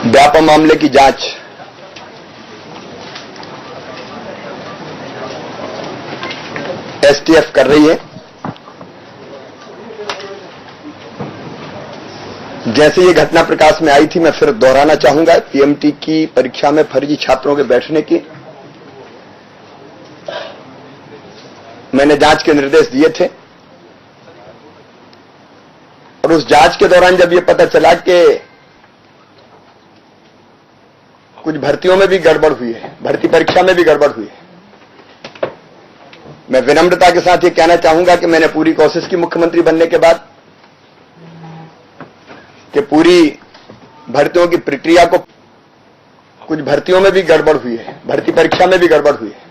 व्यापम मामले की जांच एसटीएफ कर रही है। जैसे ये घटना प्रकाश में आई थी, मैं फिर दोहराना चाहूंगा, पीएमटी की परीक्षा में फर्जी छात्रों के बैठने की मैंने जांच के निर्देश दिए थे और उस जांच के दौरान जब ये पता चला कि कुछ भर्तियों में भी गड़बड़ हुई है, भर्ती परीक्षा में भी गड़बड़ हुई है, मैं विनम्रता के साथ ये कहना चाहूंगा कि मैंने पूरी कोशिश की मुख्यमंत्री बनने के बाद कि पूरी भर्तियों की प्रक्रिया को, कुछ भर्तियों में भी गड़बड़ हुई है, भर्ती परीक्षा में भी गड़बड़ हुई है,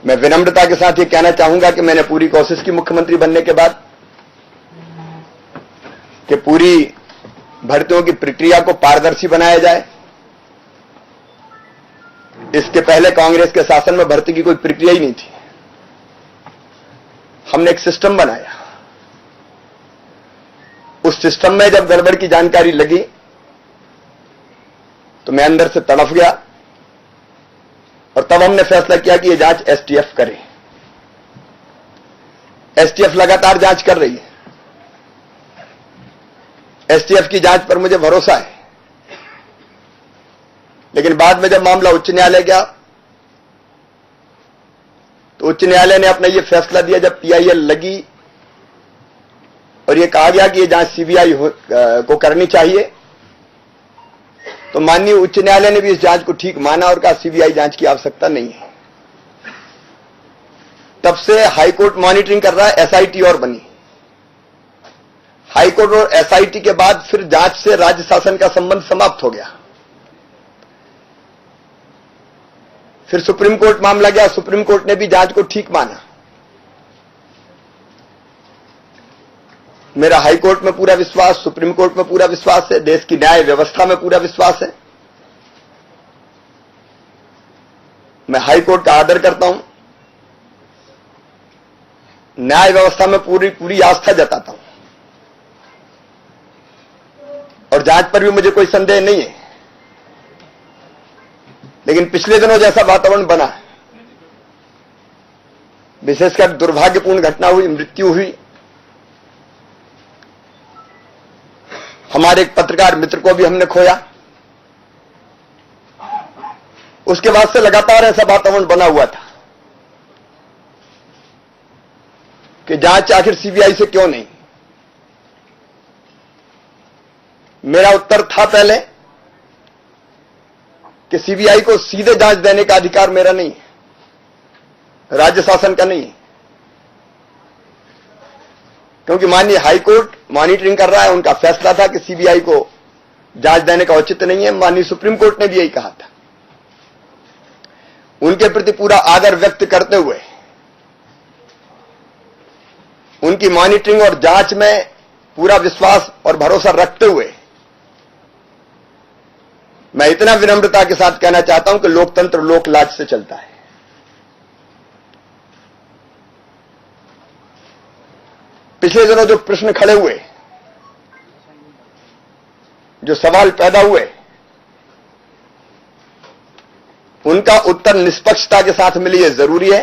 मैं विनम्रता के साथ ये कहना चाहूंगा कि मैंने पूरी कोशिश की मुख्यमंत्री बनने के बाद कि पूरी भर्तियों की प्रक्रिया को पारदर्शी बनाया जाए। इसके पहले कांग्रेस के शासन में भर्ती की कोई प्रक्रिया ही नहीं थी। हमने एक सिस्टम बनाया, उस सिस्टम में जब गड़बड़ की जानकारी लगी तो मैं अंदर से तड़फ गया और तब हमने फैसला किया कि यह जांच एसटीएफ करे। एसटीएफ लगातार जांच कर रही है। एसटीएफ की जांच पर मुझे भरोसा है, लेकिन बाद में जब मामला उच्च न्यायालय गया तो उच्च न्यायालय ने अपना यह फैसला दिया, जब पीआईएल लगी और यह कहा गया कि यह जांच सीबीआई को करनी चाहिए, तो माननीय उच्च न्यायालय ने भी इस जांच को ठीक माना और कहा सीबीआई जांच की आवश्यकता नहीं है। तब से हाईकोर्ट मॉनिटरिंग कर रहा है, एसआईटी और बनी। हाईकोर्ट और एसआईटी के बाद फिर जांच से राज्य शासन का संबंध समाप्त हो गया। फिर सुप्रीम कोर्ट मामला गया, सुप्रीम कोर्ट ने भी जांच को ठीक माना। मेरा हाईकोर्ट में पूरा विश्वास, सुप्रीम कोर्ट में पूरा विश्वास है, देश की न्याय व्यवस्था में पूरा विश्वास है। मैं हाईकोर्ट का आदर करता हूं, न्याय व्यवस्था में पूरी आस्था जताता हूं और जांच पर भी मुझे कोई संदेह नहीं है। लेकिन पिछले दिनों जैसा वातावरण बना है, विशेषकर दुर्भाग्यपूर्ण घटना हुई, मृत्यु हुई, हमारे एक पत्रकार मित्र को भी हमने खोया, उसके बाद से लगातार ऐसा वातावरण बना हुआ था कि जांच आखिर सीबीआई से क्यों नहीं। मेरा उत्तर था पहले कि सीबीआई को सीधे जांच देने का अधिकार मेरा नहीं है, राज्य शासन का नहीं है, क्योंकि माननीय हाईकोर्ट मॉनिटरिंग कर रहा है। उनका फैसला था कि सीबीआई को जांच देने का औचित्य नहीं है। माननीय सुप्रीम कोर्ट ने भी यही कहा था। उनके प्रति पूरा आदर व्यक्त करते हुए, उनकी मॉनिटरिंग और जांच में पूरा विश्वास और भरोसा रखते हुए मैं इतना विनम्रता के साथ कहना चाहता हूं कि लोकतंत्र लोक लाज से चलता है। पिछले दिनों जो प्रश्न खड़े हुए, जो सवाल पैदा हुए, उनका उत्तर निष्पक्षता के साथ मिले, यह जरूरी है।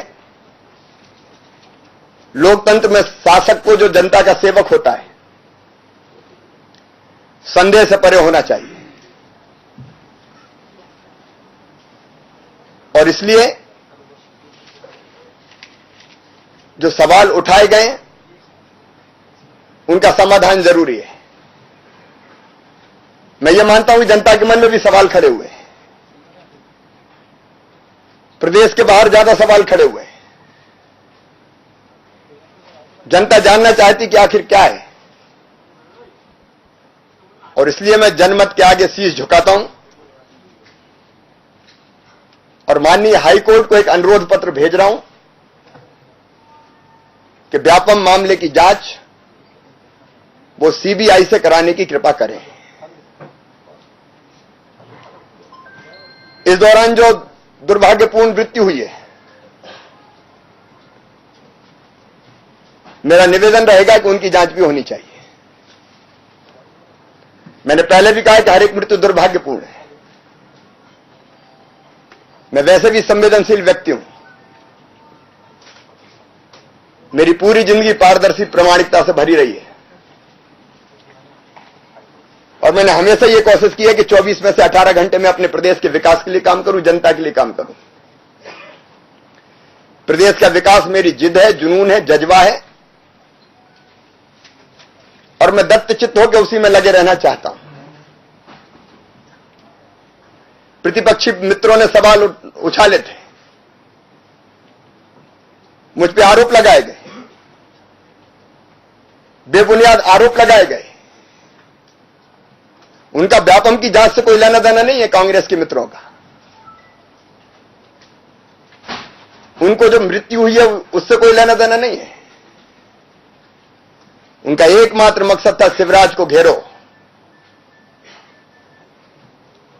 लोकतंत्र में शासक को, जो जनता का सेवक होता है, संदेह से परे होना चाहिए। और इसलिए जो सवाल उठाए गए उनका समाधान जरूरी है। मैं ये मानता हूं कि जनता के मन में भी सवाल खड़े हुए हैं, प्रदेश के बाहर ज्यादा सवाल खड़े हुए हैं। जनता जानना चाहती कि आखिर क्या है, और इसलिए मैं जनमत के आगे शीश झुकाता हूं और माननीय हाईकोर्ट को एक अनुरोध पत्र भेज रहा हूं कि व्यापम मामले की जांच वो सीबीआई से कराने की कृपा करें। इस दौरान जो दुर्भाग्यपूर्ण मृत्यु हुई है, मेरा निवेदन रहेगा कि उनकी जांच भी होनी चाहिए। मैंने पहले भी कहा कि हर एक मृत्यु दुर्भाग्यपूर्ण है। मैं वैसे भी संवेदनशील व्यक्ति हूं। मेरी पूरी जिंदगी पारदर्शी प्रामाणिकता से भरी रही है और मैंने हमेशा यह कोशिश की है कि 24 में से 18 घंटे में अपने प्रदेश के विकास के लिए काम करूं, जनता के लिए काम करूं। प्रदेश का विकास मेरी जिद है, जुनून है, जज्बा है और मैं दत्तचित्त होकर उसी में लगे रहना चाहता हूं। प्रतिपक्षी मित्रों ने सवाल उछाले थे, मुझ पे आरोप लगाए गए, बेबुनियाद आरोप लगाए गए। उनका व्यापम की जांच से कोई लेना देना नहीं है कांग्रेस के मित्रों का। उनको जो मृत्यु हुई है उससे कोई लेना देना नहीं है। उनका एकमात्र मकसद था शिवराज को घेरो,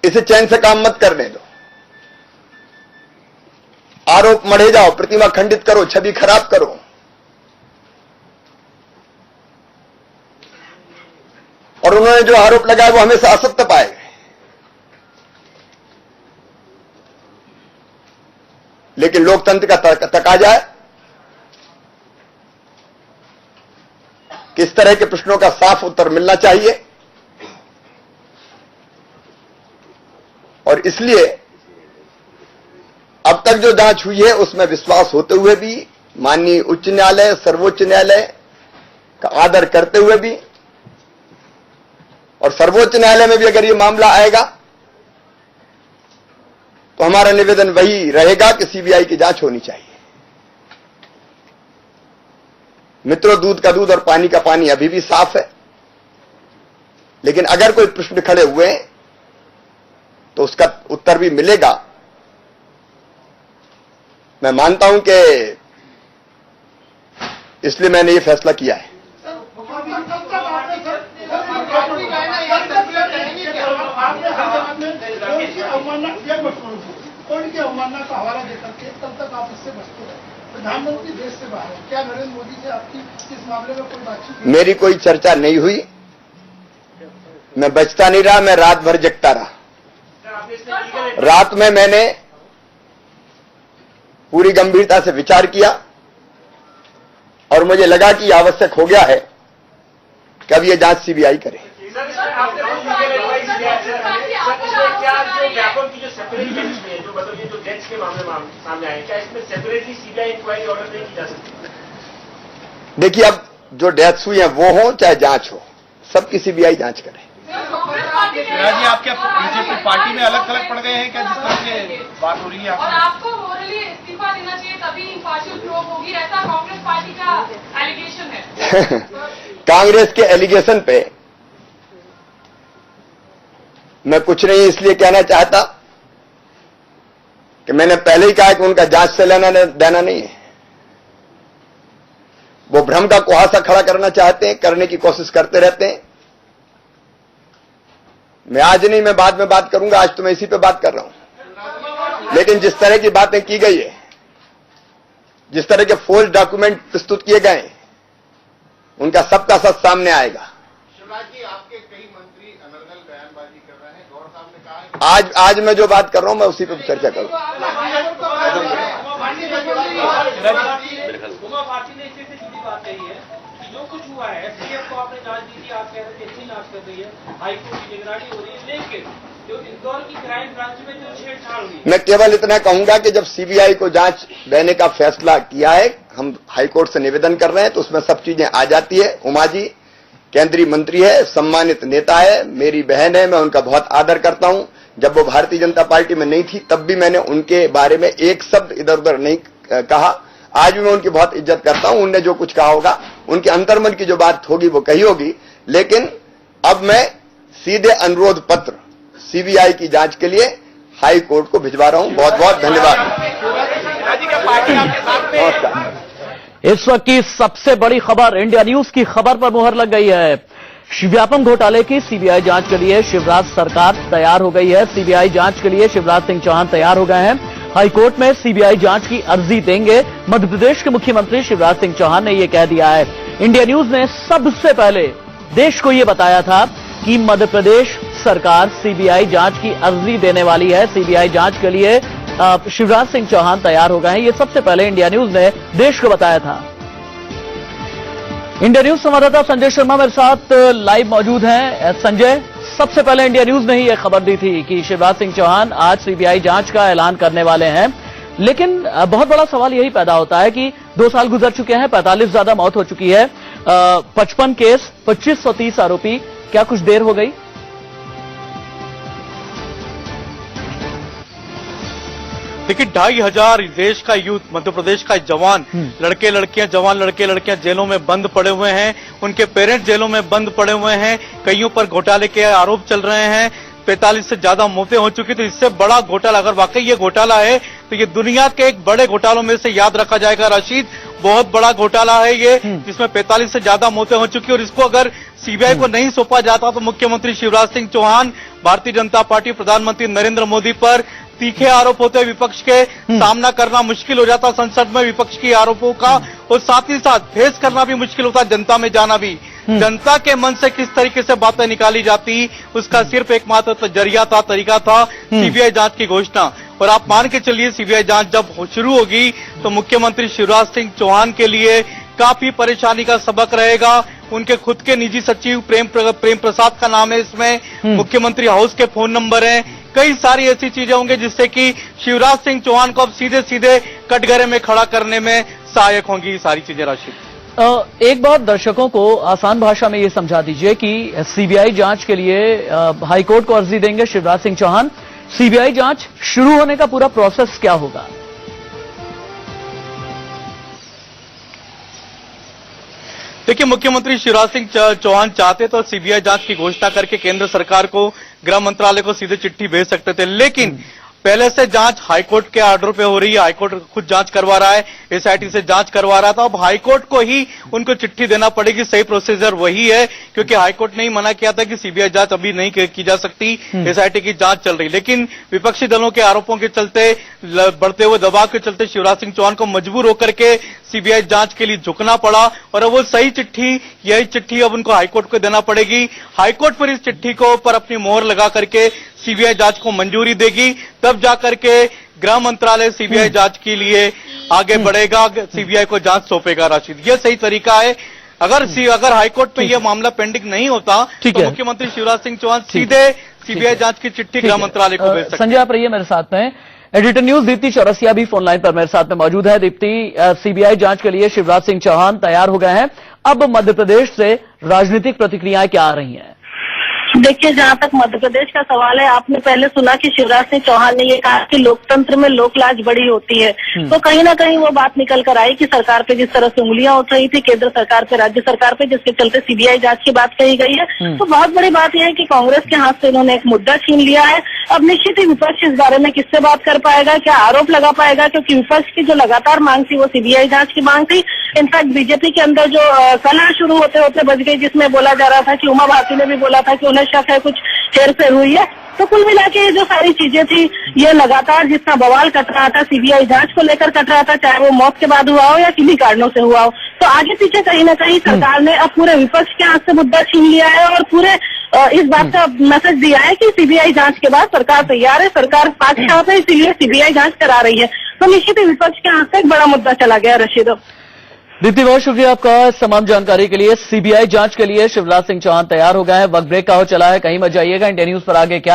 इसे चैन से काम मत करने दो। आरोप मढ़े जाओ, प्रतिमा खंडित करो, छवि खराब करो। और उन्होंने जो आरोप लगाया वो हमेशा असत्य पाए गए। लेकिन लोकतंत्र का तकाजा है किस तरह के प्रश्नों का साफ उत्तर मिलना चाहिए और इसलिए अब तक जो जांच हुई है उसमें विश्वास होते हुए भी, माननीय उच्च न्यायालय, सर्वोच्च न्यायालय का आदर करते हुए भी और सर्वोच्च न्यायालय में भी अगर ये मामला आएगा तो हमारा निवेदन वही रहेगा कि सीबीआई की जांच होनी चाहिए। मित्रों, दूध का दूध और पानी का पानी अभी भी साफ है, लेकिन अगर कोई प्रश्न खड़े हुए तो उसका उत्तर भी मिलेगा। मैं मानता हूं कि इसलिए मैंने ये फैसला किया है। अवमानना का हवाला देकर के तब तक आप इससे बचते रहे। प्रधानमंत्री देश से बाहर, क्या नरेंद्र मोदी से आपकी इस मामले में कोई बातचीत? मेरी कोई चर्चा नहीं हुई। मैं बचता नहीं रहा, मैं रात भर जगता रहा। रात में मैंने पूरी गंभीरता से विचार किया और मुझे लगा कि यह आवश्यक हो गया है कि अब यह जांच सीबीआई करे। देखिए, अब जो डेथ्स हुई हैं वो हो चाहे जांच हो, सबकी सीबीआई जांच करे। शिवराज जी, आप क्या बीजेपी पार्टी में अलग थलग पड़ गए हैं क्या, जिस तरह से बात हो रही है? और आपको मोरली इस्तीफा देना चाहिए, तभी इम्पार्शियल प्रोब होगी, ऐसा कांग्रेस पार्टी का एलिगेशन है। कांग्रेस के एलिगेशन पे मैं कुछ नहीं इसलिए कहना चाहता कि मैंने पहले ही कहा कि उनका जांच से लेना देना नहीं है। वो भ्रम का कुहासा खड़ा करना चाहते हैं, करने की कोशिश करते रहते हैं। मैं आज नहीं, मैं बाद में बात करूंगा, आज तो मैं इसी पे बात कर रहा हूं। लेकिन जिस तरह की बातें की गई है, जिस तरह के फोर्ज डॉक्यूमेंट प्रस्तुत किए गए, उनका सबका सच सामने आएगा। शिवराज जी, आपके कई मंत्री अनर्गल बयानबाजी कर रहे हैं। गौर साहब ने कहा है आज मैं जो बात कर रहा हूं मैं उसी पे चर्चा करूंगा। पार्टी ने इससे जुड़ी बात कही है कि जो कुछ हुआ है, एसटीएफ को आपने जांच दी थी, आप कह रहे थे अच्छी जांच कर रही है, हाईकोर्ट की निगरानी हो रही है, लेकिन जो इंदौर की क्राइम ब्रांच में जो छेड़छाड़ हुई, मैं केवल इतना कहूंगा कि जब सीबीआई को जांच देने का फैसला किया है, हम हाईकोर्ट से निवेदन कर रहे हैं, तो उसमें सब चीजें आ जाती है। उमा जी केंद्रीय मंत्री है, सम्मानित नेता है, मेरी बहन है, मैं उनका बहुत आदर करता हूं। जब वो भारतीय जनता पार्टी में नहीं थी तब भी मैंने उनके बारे में एक शब्द इधर उधर नहीं कहा। आज भी मैं उनकी बहुत इज्जत करता हूं। उनने जो कुछ कहा होगा, उनके अंतर्मन की जो बात होगी वो कही होगी। लेकिन अब मैं सीधे अनुरोध पत्र सीबीआई की जांच के लिए हाई कोर्ट को भिजवा रहा हूं। बहुत बहुत धन्यवाद। इस वक्त की सबसे बड़ी खबर, इंडिया न्यूज की खबर पर मुहर लग गई है। व्यापम घोटाले की सीबीआई जांच के लिए शिवराज सरकार तैयार हो गई है। सीबीआई जांच के लिए शिवराज सिंह चौहान तैयार हो गए हैं। हाईकोर्ट में सीबीआई जांच की अर्जी देंगे। मध्य प्रदेश के मुख्यमंत्री शिवराज सिंह चौहान ने यह कह दिया है। इंडिया न्यूज ने सबसे पहले देश को यह बताया था कि मध्य प्रदेश सरकार सीबीआई जांच की अर्जी देने वाली है। सीबीआई जांच के लिए शिवराज सिंह चौहान तैयार हो गए हैं। ये सबसे पहले इंडिया न्यूज ने देश को बताया था। इंडिया न्यूज संवाददाता संजय शर्मा मेरे साथ लाइव मौजूद हैं। संजय, सबसे पहले इंडिया न्यूज ने ही यह खबर दी थी कि शिवराज सिंह चौहान आज सीबीआई जांच का ऐलान करने वाले हैं, लेकिन बहुत बड़ा सवाल यही पैदा होता है कि 2 साल गुजर चुके हैं, 45 ज्यादा मौत हो चुकी है, 55 केस, 2530 आरोपी, क्या कुछ देर हो गई? देखिए 2500 देश का यूथ, मध्य प्रदेश का जवान, लड़के लड़कियां, जवान लड़के लड़कियां जेलों में बंद पड़े हुए हैं, उनके पेरेंट्स जेलों में बंद पड़े हुए हैं, कईयों पर घोटाले के आरोप चल रहे हैं, 45 से ज्यादा मौतें हो चुकी। तो इससे बड़ा घोटाला, अगर वाकई ये घोटाला है तो ये दुनिया के एक बड़े घोटालों में से याद रखा जाएगा राशिद। बहुत बड़ा घोटाला है ये, जिसमें 45 से ज्यादा मौतें हो चुकी। और इसको अगर सीबीआई को नहीं सौंपा जाता तो मुख्यमंत्री शिवराज सिंह चौहान, भारतीय जनता पार्टी, प्रधानमंत्री नरेंद्र मोदी पर तीखे आरोप होते, विपक्ष के सामना करना मुश्किल हो जाता संसद में विपक्ष के आरोपों का, और साथ ही साथ फेस करना भी मुश्किल होता, जनता में जाना भी। जनता के मन से किस तरीके से बातें निकाली जाती, उसका सिर्फ एकमात्र जरिया था, तरीका था सीबीआई जांच की घोषणा। और आप मान के चलिए सीबीआई जांच जब शुरू होगी तो मुख्यमंत्री शिवराज सिंह चौहान के लिए काफी परेशानी का सबक रहेगा। उनके खुद के निजी सचिव प्रेम प्रसाद का नाम है इसमें, मुख्यमंत्री हाउस के फोन नंबर हैं, कई सारी ऐसी चीजें होंगी जिससे कि शिवराज सिंह चौहान को अब सीधे सीधे कटघरे में खड़ा करने में सहायक होंगी ये सारी चीजें राशिद। एक बार दर्शकों को आसान भाषा में ये समझा दीजिए कि सीबीआई जांच के लिए हाईकोर्ट को अर्जी देंगे शिवराज सिंह चौहान। सीबीआई जांच शुरू होने का पूरा प्रोसेस क्या होगा? देखिए मुख्यमंत्री शिवराज सिंह चौहान चाहते तो सीबीआई जांच की घोषणा करके केंद्र सरकार को, गृह मंत्रालय को सीधे चिट्ठी भेज सकते थे, लेकिन पहले से जांच हाईकोर्ट के ऑर्डर पे हो रही है। हाईकोर्ट खुद जांच करवा रहा है, एसआईटी से जांच करवा रहा था। अब हाईकोर्ट को ही उनको चिट्ठी देना पड़ेगी। सही प्रोसीजर वही है, क्योंकि हाईकोर्ट ने ही मना किया था कि सीबीआई जांच अभी नहीं की जा सकती, एसआईटी की जांच चल रही। लेकिन विपक्षी दलों के आरोपों के चलते, बढ़ते हुए दबाव के चलते शिवराज सिंह चौहान को मजबूर होकर के सीबीआई जांच के लिए झुकना पड़ा। और अब वो सही चिट्ठी, यही चिट्ठी अब उनको हाईकोर्ट को देना पड़ेगी। हाईकोर्ट पर इस चिट्ठी को पर अपनी मोहर लगा करके सीबीआई जांच को मंजूरी देगी, तब जाकर के गृह मंत्रालय सीबीआई जांच के लिए आगे बढ़ेगा, सीबीआई को जांच सौंपेगा राशिद। यह सही तरीका है। अगर हाईकोर्ट में यह मामला पेंडिंग नहीं होता तो मुख्यमंत्री शिवराज सिंह चौहान सीधे सीबीआई जांच की चिट्ठी गृह मंत्रालय को भेज सकते। संजय, आप रहिए मेरे साथ में। एडिटर न्यूज दीप्ति चौरसिया भी फोन लाइन पर मेरे साथ में मौजूद है। दीप्ति, सीबीआई जांच के लिए शिवराज सिंह चौहान तैयार हो गए हैं। अब मध्य प्रदेश से राजनीतिक प्रतिक्रियाएं क्या आ रही हैं? देखिए, जहाँ तक मध्य प्रदेश का सवाल है, आपने पहले सुना कि शिवराज सिंह चौहान ने ये कहा कि लोकतंत्र में लोकलाज बड़ी होती है, तो कहीं ना कहीं वो बात निकल कर आई कि सरकार पे जिस तरह से उंगलियां उठ रही थी, केंद्र सरकार पे, राज्य सरकार पे, जिसके चलते सीबीआई जांच की बात कही गई है। तो बहुत बड़ी बात यह है कि कांग्रेस के हाथ से इन्होंने एक मुद्दा छीन लिया है। अब निश्चित ही विपक्ष इस बारे में किससे बात कर पाएगा, क्या आरोप लगा पाएगा, क्योंकि विपक्ष की जो लगातार मांग थी वो सीबीआई जांच की मांग थी। इनफैक्ट बीजेपी के अंदर जो कलह शुरू होते होते बच गई, जिसमें बोला जा रहा था कि उमा भारती ने भी बोला था कि उन्हें शक है कुछ हेरफेर हुई है। तो कुल मिला के जो सारी चीजें थी, ये लगातार जितना बवाल कट रहा था सीबीआई जांच को लेकर कट रहा था, चाहे वो मौत के बाद हुआ हो या किन्हीं कारणों से हुआ हो, तो आगे पीछे कहीं ना कहीं सरकार ने अब पूरे विपक्ष के हाथ से मुद्दा छीन लिया है और पूरे इस बात का मैसेज दिया है कि सीबीआई जांच के बाद सरकार तैयार है, सरकार बादशाह है, इसीलिए सीबीआई जांच करा रही है। तो निश्चित ही विपक्ष के हाथ से एक बड़ा मुद्दा चला गया। रशीद, दीप्ति, बहुत शुक्रिया आपका तमाम जानकारी के लिए। सीबीआई जांच के लिए शिवराज सिंह चौहान तैयार हो गए हैं। वक्त ब्रेक का हो चला है, कहीं मत जाइएगा। इंडिया न्यूज पर आगे क्या